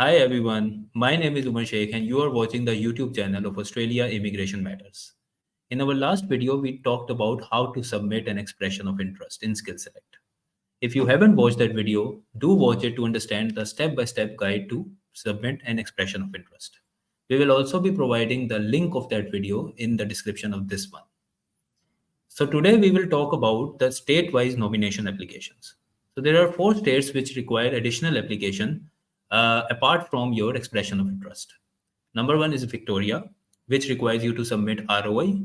Hi everyone, my name is Umar Sheikh and you are watching the YouTube channel of Australia Immigration Matters. In our last video, we talked about how to submit an expression of interest in Skill Select. If you haven't watched that video, do watch it to understand the step-by-step guide to submit an expression of interest. We will also be providing the link of that video in the description of this one. So today we will talk about the state-wise nomination applications. So there are four states which require additional application apart from your expression of interest. Number one is Victoria, which requires you to submit ROI.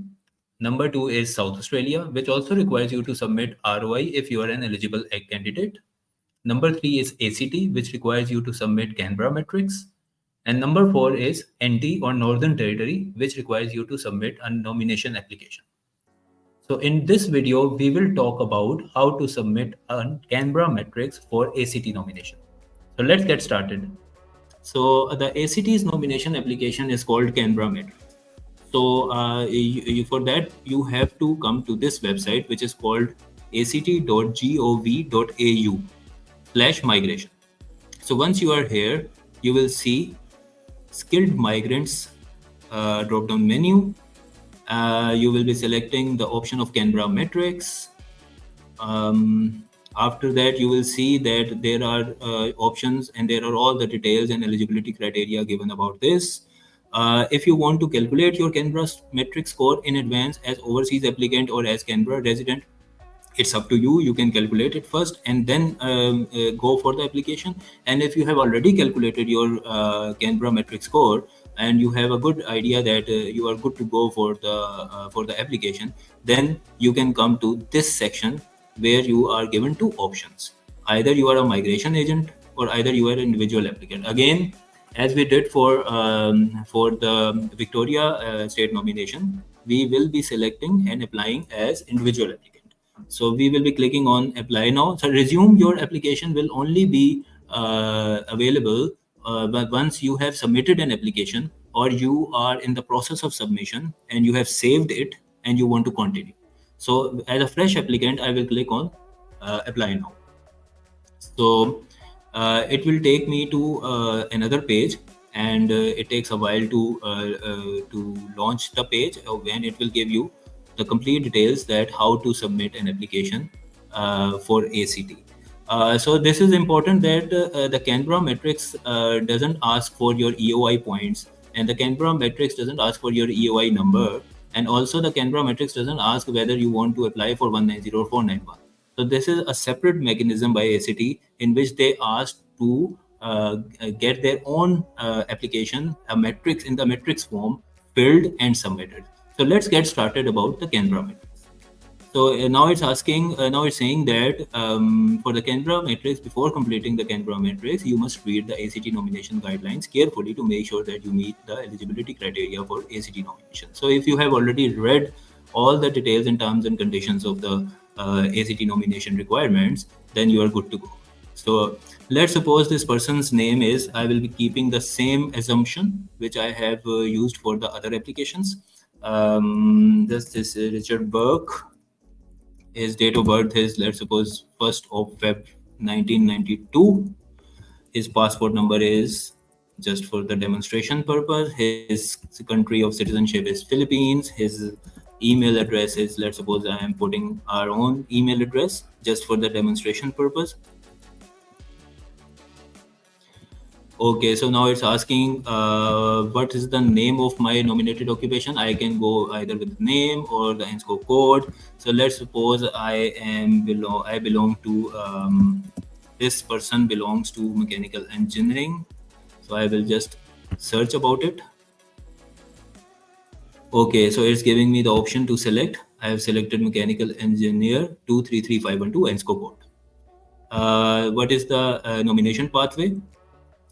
Number two is South Australia, which also requires you to submit ROI if you are an eligible egg candidate. Number three is ACT, which requires you to submit Canberra Matrix. And number four is NT or Northern Territory, which requires you to submit a nomination application. So in this video, we will talk about how to submit a Canberra Matrix for ACT nomination. So let's get started. So the ACT's nomination application is called Canberra Matrix. So for that, you have to come to this website, which is called act.gov.au/migration. So once you are here, you will see skilled migrants drop-down menu. You will be selecting the option of Canberra Matrix. After that, you will see that there are options and there are all the details and eligibility criteria given about this. If you want to calculate your Canberra Matrix score in advance as overseas applicant or as Canberra resident, it's up to you. You can calculate it first and then go for the application. And if you have already calculated your Canberra Matrix score and you have a good idea that you are good to go for the application, then you can come to this section where you are given two options. Either you are a migration agent or either you are an individual applicant. Again, as we did for the Victoria state nomination, we will be selecting and applying as individual applicant. So we will be clicking on apply now. So resume your application will only be available but once you have submitted an application or you are in the process of submission and you have saved it and you want to continue. So as a fresh applicant, I will click on apply now. So it will take me to another page and it takes a while to launch the page when it will give you the complete details that how to submit an application for ACT. So this is important that the Canberra Matrix doesn't ask for your EOI points and the Canberra Matrix doesn't ask for your EOI number, and also the Canberra Matrix doesn't ask whether you want to apply for 190 or 491. So this is a separate mechanism by ACT in which they ask to get their own application, a matrix in the matrix form, filled and submitted. So let's get started about the Canberra Matrix. So now it's asking, now it's saying that for the Canberra Matrix, before completing the Canberra Matrix, you must read the ACT nomination guidelines carefully to make sure that you meet the eligibility criteria for ACT nomination. So if you have already read all the details and terms and conditions of the ACT nomination requirements, then you are good to go. So let's suppose this person's name is, I will be keeping the same assumption which I have used for the other applications. This is Richard Burke. His date of birth is, let's suppose, 1st of Feb 1992. His passport number is, just for the demonstration purpose, his country of citizenship is Philippines. His email address is, let's suppose I am putting our own email address just for the demonstration purpose. Okay, so now it's asking what is the name of my nominated occupation. I can go either with name or the INSCO code. So let's suppose I belong to this person belongs to mechanical engineering. So I will just search about it. Okay, so it's giving me the option to select. I have selected mechanical engineer 233512 INSCO code. What is the nomination pathway?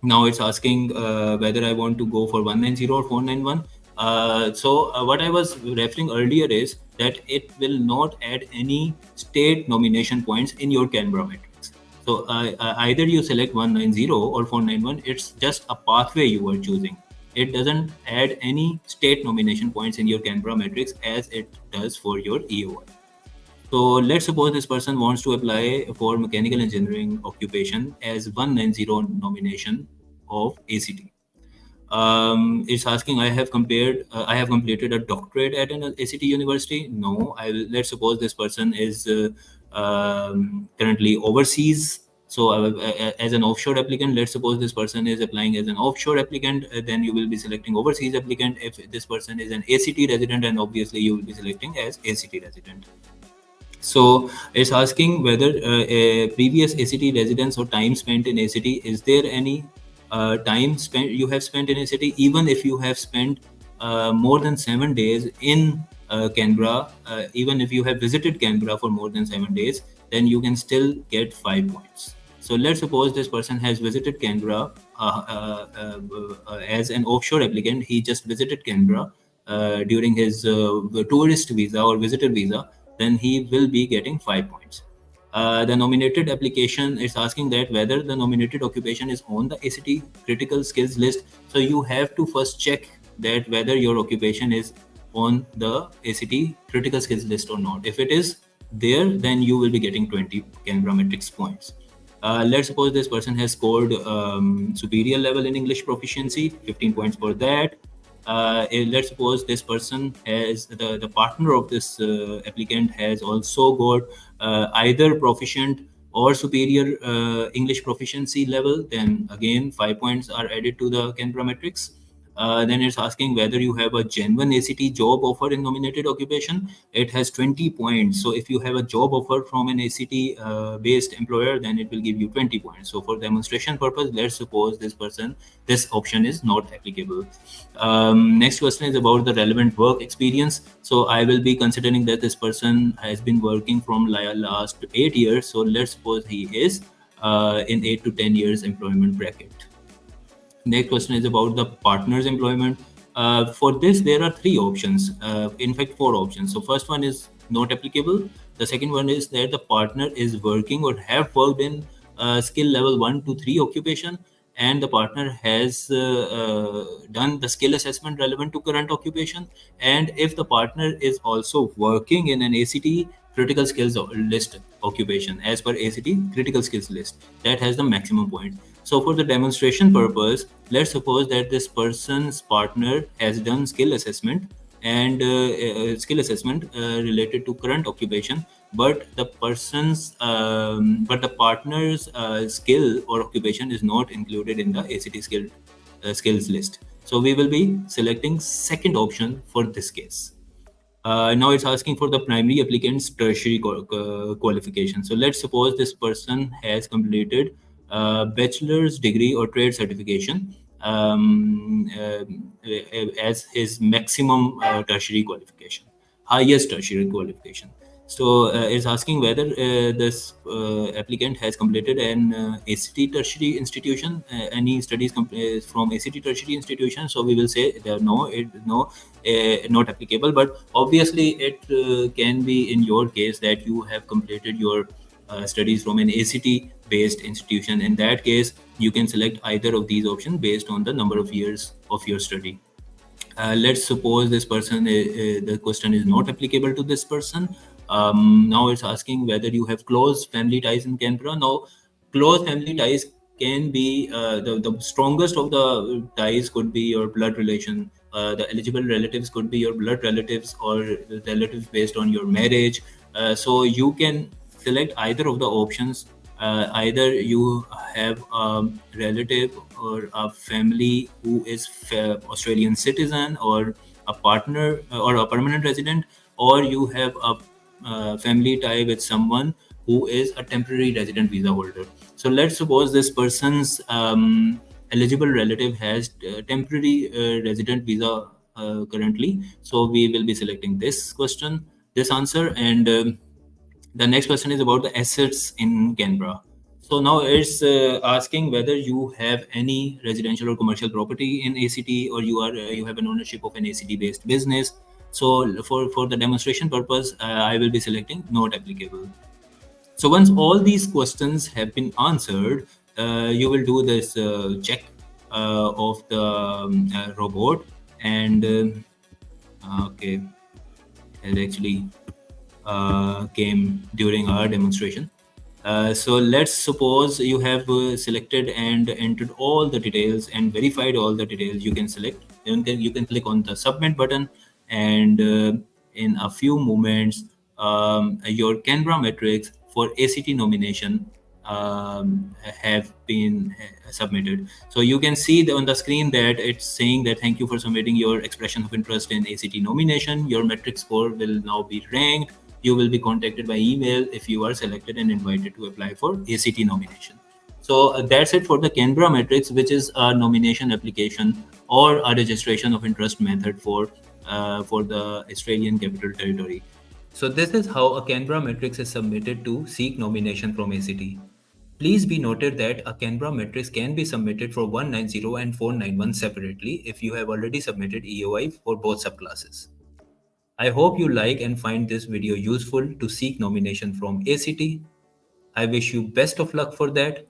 Now it's asking whether I want to go for 190 or 491. What I was referring earlier is that it will not add any state nomination points in your Canberra Matrix. So either you select 190 or 491, it's just a pathway you are choosing. It doesn't add any state nomination points in your Canberra Matrix as it does for your EOI. So let's suppose this person wants to apply for mechanical engineering occupation as 190 nomination of ACT. It's asking, I have completed a doctorate at an ACT university. No, let's suppose this person is currently overseas. So as an offshore applicant, let's suppose this person is applying as an offshore applicant, then you will be selecting overseas applicant. If this person is an ACT resident, and obviously you will be selecting as ACT resident. So it's asking whether a previous ACT residence or time spent in ACT, is there any time spent you have spent in ACT, even if you have spent more than 7 days in Canberra, even if you have visited Canberra for more than 7 days, then you can still get 5 points. So let's suppose this person has visited Canberra as an offshore applicant. He just visited Canberra during his tourist visa or visitor visa, then he will be getting 5 points. The nominated application is asking that whether the nominated occupation is on the ACT critical skills list. So you have to first check that whether your occupation is on the ACT critical skills list or not. If it is there, then you will be getting 20 Canberra Matrix points. Let's suppose this person has scored superior level in English proficiency, 15 points for that. Let's suppose this person has the partner of this applicant has also got either proficient or superior English proficiency level, then again 5 points are added to the Canberra Matrix. Then it's asking whether you have a genuine ACT job offer in nominated occupation. It has 20 points. So if you have a job offer from an ACT based employer, then it will give you 20 points. So for demonstration purpose, let's suppose this option is not applicable. Next question is about the relevant work experience. So I will be considering that this person has been working from last 8 years. So let's suppose he is in 8 to 10 years employment bracket. Next question is about the partner's employment. For this, there are 3 options. In fact, 4 options. So first one is not applicable. The second one is that the partner is working or have worked in skill level 1 to 3 occupation, and the partner has done the skill assessment relevant to current occupation. And if the partner is also working in an ACT critical skills list occupation as per ACT critical skills list, that has the maximum point. So for the demonstration purpose, let's suppose that this person's partner has done skill assessment and related to current occupation, but the partner's skill or occupation is not included in the ACT skills list. So we will be selecting second option for this case. Now it's asking for the primary applicant's tertiary qualification. So let's suppose this person has completed bachelor's degree or trade certification as his maximum tertiary qualification, highest tertiary qualification. So it's asking whether this applicant has completed an ACT tertiary institution, any studies from ACT tertiary institution. So we will say that not applicable. But obviously, it can be in your case that you have completed your studies from an ACT-based institution. In that case, you can select either of these options based on the number of years of your study. Let's suppose this person, the question is not applicable to this person. Now it's asking whether you have close family ties in Canberra. Now, close family ties can be the strongest of the ties could be your blood relation. The eligible relatives could be your blood relatives or the relatives based on your marriage. So you can select either of the options. Either you have a relative or a family who is Australian citizen or a partner or a permanent resident, or you have a family tie with someone who is a temporary resident visa holder. So let's suppose this person's eligible relative has temporary resident visa currently. So we will be selecting this answer. And the next question is about the assets in Canberra. So now it's asking whether you have any residential or commercial property in ACT, or you have an ownership of an ACT-based business. So for the demonstration purpose, I will be selecting not applicable. So once all these questions have been answered, you will do this check of the robot, and okay, it actually came during our demonstration. So let's suppose you have selected and entered all the details and verified all the details. You can select. You can click on the submit button, and in a few moments, your Canberra Matrix for ACT nomination have been submitted. So you can see on the screen that it's saying that thank you for submitting your expression of interest in ACT nomination. Your metric score will now be ranked. You will be contacted by email if you are selected and invited to apply for ACT nomination. So that's it for the Canberra Matrix, which is a nomination application or a registration of interest method for the Australian Capital Territory. So this is how a Canberra Matrix is submitted to seek nomination from ACT. Please be noted that a Canberra matrix can be submitted for 190 and 491 separately if you have already submitted EOI for both subclasses. I hope you like and find this video useful to seek nomination from ACT. I wish you best of luck for that.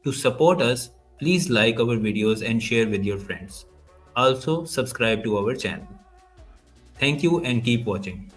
To support us, please like our videos and share with your friends. Also, subscribe to our channel. Thank you and keep watching.